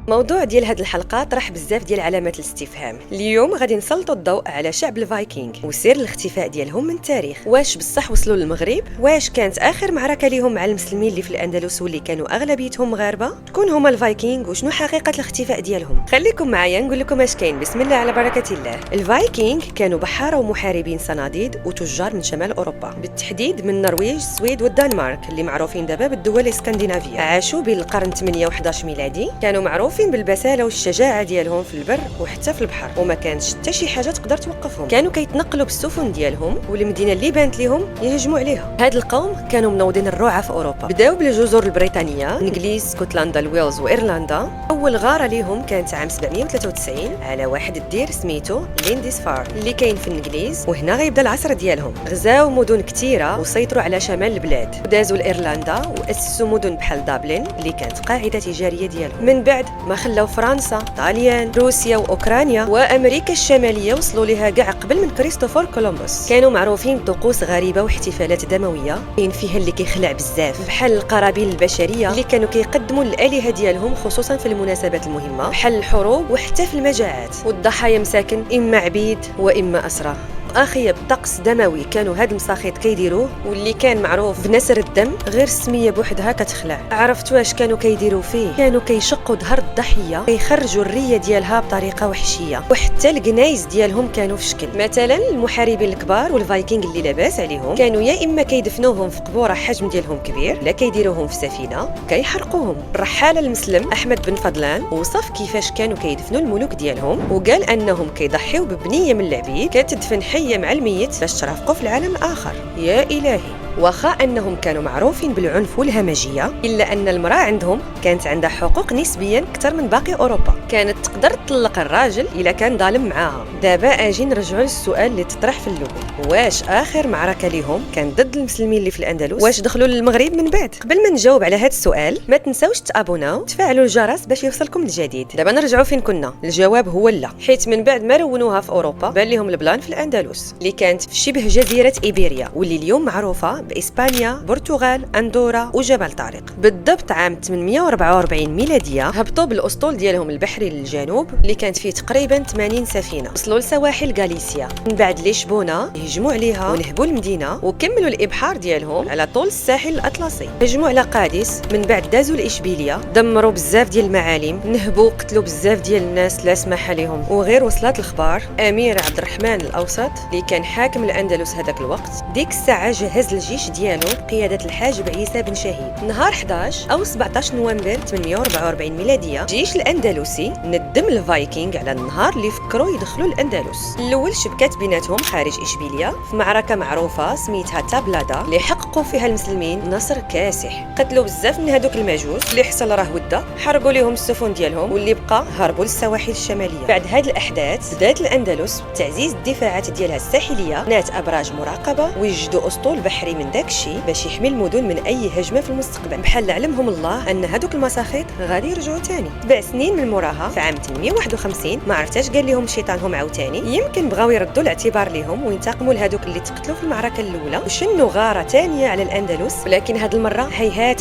موضوع ديال هاد الحلقه طرح بزاف ديال علامات الاستفهام. اليوم غادي نسلطوا الضوء على شعب الفايكنغ وسير الاختفاء ديالهم من التاريخ. واش بصح وصلوا للمغرب؟ واش كانت اخر معركه ليهم مع المسلمين اللي في الاندلس واللي كانوا اغلبيتهم مغاربه؟ شكون هما الفايكنغ وشنو حقيقه الاختفاء ديالهم؟ خليكم معايا نقول لكم اش كاين. بسم الله على بركه الله. الفايكنغ كانوا بحاره ومحاربين صناديد وتجار من شمال اوروبا، بالتحديد من النرويج، السويد والدنمارك اللي معروفين دابا بالدول الاسكندنافيه. عاشوا بين القرن 8 و11 ميلادي. كانوا معروفين بالبساله والشجاعه ديالهم في البر وحتى في البحر، وما كانش حتى شي حاجه تقدر توقفهم. كانوا كيتنقلوا بالسفن ديالهم والمدينه اللي بانت لهم يهجموا عليها. هاد القوم كانوا منوضين الرعاة في اوروبا. بداو بالجزر البريطانيه، انجليز، اسكتلندا، الويلز وايرلندا. اول غاره ليهم كانت عام 793 على واحد الدير سميتو لينديسفار اللي كاين في الانجليز، وهنا غيبدا العصر ديالهم. غزاو مدن كثيره وسيطروا على شمال البلاد، ودازوا لايرلندا واسسوا مدن بحال دابلين اللي كانت قاعده تجاريه ديالهم. من بعد ما خلاو فرنسا، طاليان، روسيا واوكرانيا وامريكا الشماليه وصلوا لها كاع قبل من كريستوفر كولومبوس. كانوا معروفين بطقوس غريبه واحتفالات دمويه كاين فيها اللي كيخلع بزاف، بحال القرابين البشريه اللي كانوا كيقدموا للالهه ديالهم خصوصا في المناسبات المهمه بحال الحروب وحتى في المجاعات. والضحايا مساكن اما عبيد واما اسرى. اخي بطقس دموي كانوا هاد المساخيط كيديروه واللي كان معروف بنسر الدم، غير السميه بوحدها كتخلع. عرفتوا واش كانوا كيديروا فيه؟ كانوا كيشقوا ظهر الضحيه، كيخرجوا الريه ديالها بطريقه وحشيه، وحتى الكنايز ديالهم كانوا في شكل. مثلا المحاربين الكبار والفايكنغ اللي لاباس عليهم كانوا يا اما كيدفنوهم في قبوره حجم ديالهم كبير، لا كيديروهم في سفينه كيحرقوهم. الرحاله المسلم احمد بن فضلان وصف كيفاش كانوا كيدفنوا الملوك ديالهم، وقال انهم كيضحيو ببنيه من العبيد كتدفن حيه مع الميت باش ترافقوا في العالم الاخر. يا الهي. واخا انهم كانوا معروفين بالعنف والهمجيه، الا ان المراه عندهم كانت عندها حقوق نسبيا اكثر من باقي اوروبا. كانت تقدر تطلق الراجل الا كان ظالم معاها. دابا اجي نرجعوا للسؤال اللي تطرح في الاول، واش اخر معركه ليهم كان ضد المسلمين اللي في الاندلس؟ واش دخلوا للمغرب من بعد؟ قبل ما نجاوب على هذا السؤال ما تنساوش تابوناو وتفعلوا الجرس باش يوصلكم الجديد. دابا نرجعوا فين كنا. الجواب هو لا، حيت من بعد ما رونوها في اوروبا بان لهم البلان في الاندلس اللي كانت في شبه جزيره ايبيريا، واللي اليوم معروفه بإسبانيا، برتغال، أندورا وجبل طارق. بالضبط عام 844 ميلادية هبطوا بالأسطول ديالهم البحري للجنوب اللي كانت فيه تقريبا 80 سفينة. وصلوا لسواحل غاليسيا، من بعد لشبونة يهجموا عليها ونهبوا المدينة، وكملوا الإبحار ديالهم على طول الساحل الأطلسي. هجموا على قادس، من بعد دازوا لإشبيلية، دمروا بزاف ديال المعالم، نهبوا قتلوا بزاف ديال الناس لا سمح لهم. وغير وصلت الخبار امير عبد الرحمن الاوسط اللي كان حاكم الاندلس هذاك الوقت، ديك الساعه جهز الجيش ديالو بقياده الحاجب عيسى بن شهيد. نهار 11 او 17 نوفمبر 844 ميلاديه الجيش الاندلسي ندم الفايكنغ على النهار اللي فكروا يدخلوا الاندلس. الاول شبكات بيناتهم خارج اشبيليه في معركه معروفه سميتها تابلادا اللي حققوا فيها المسلمين نصر كاسح. قتلوا بزاف من هذوك المجوس، اللي حصل راه ودا حرقوا لهم السفن ديالهم، واللي بقى هربوا للسواحل الشماليه. بعد هذه الاحداث بدات الاندلس بتعزيز الدفاعات ديالها الساحليه، نات ابراج مراقبه ويجدوا اسطول بحري من داكشي باش يحمي المدن من اي هجمه في المستقبل. بحال علمهم الله ان هذوك المساخيط غادي يرجعوا ثاني. 7 سنين من موراها في عام 851 ما عرفتاش قال لهم شيطانهم عاوتاني، يمكن بغاو يردوا الاعتبار لهم وينتقموا لهذوك اللي تقتلوا في المعركه الاولى وشنوا غاره ثانيه على الاندلس. ولكن هذه المره هيهات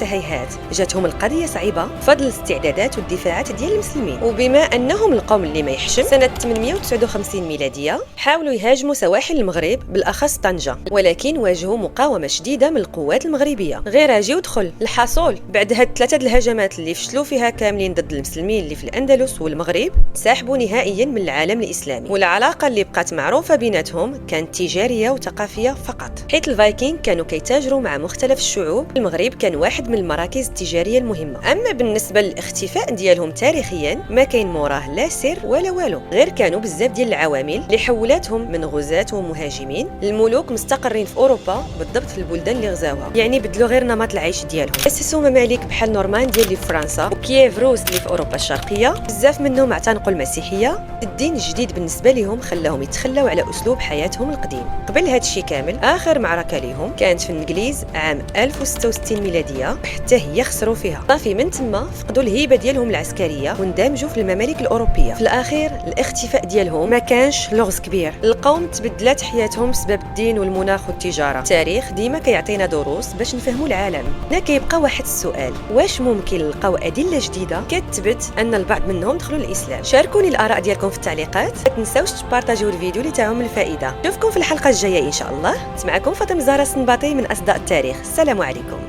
جاتهم القضيه صعيبه فضل الاستعدادات والدفاعات ديال المسلمين. وبما انهم القوم اللي ما يحشم، سنه 859 ميلاديه حاولوا يهاجموا سواحل المغرب بالاخص طنجه، ولكن واجهوا مقاومه شديده من القوات المغربيه. غير اجي ودخل الحصول بعد هاد 3 الهجمات اللي فشلوا فيها كاملين ضد المسلمين اللي في الاندلس والمغرب، سحبوا نهائيا من العالم الاسلامي، والعلاقه اللي بقات معروفه بيناتهم كانت تجاريه وثقافيه فقط، حيث الفايكنغ كانوا كيتاجروا مع مختلف الشعوب. المغرب كان واحد من المراكز التجاريه المهمه. اما بالنسبه للاختفاء ديالهم تاريخيا ما كاين موراه لا سر ولا والو، غير كانوا بزاف ديال العوامل اللي حولاتهم من غزاة ومهاجمين الملوك مستقرين في اوروبا، بالضبط في البلدان اللي غزاوها. يعني بدلوا غير نمط العيش ديالهم، اسسوا ممالك بحال نورمانديا اللي في فرنسا وكييف روس اللي في اوروبا الشرقيه. بزاف منهم اعتنقوا المسيحيه. الدين الجديد بالنسبه لهم خلاهم يتخلاو على اسلوب حياتهم القديم. وقبل هذا الشيء كامل اخر معركه ليهم كانت في الانجليز عام 1066 ميلاديه، حتى هي خسروا فيها. صافي من تما فقدوا الهيبه ديالهم العسكريه واندمجوا في الممالك الاوروبيه. في الاخير الاختفاء ديالهم ما كانش لغز كبير، القوم تبدلت حياتهم بسبب الدين والمناخ والتجاره. التاريخ ديما كيعطينا دروس باش نفهموا العالم. هنا كيبقى واحد السؤال، واش ممكن نلقاو ادله جديده كتثبت ان البعض منهم دخلوا الاسلام؟ شاركوني الاراء ديالكم في التعليقات، ما تنساوش تبارطاجيو الفيديو لتعم الفائده. نشوفكم في الحلقه الجايه ان شاء الله. معكم فاطمه زهراء السنباطي من اصداء التاريخ. السلام عليكم.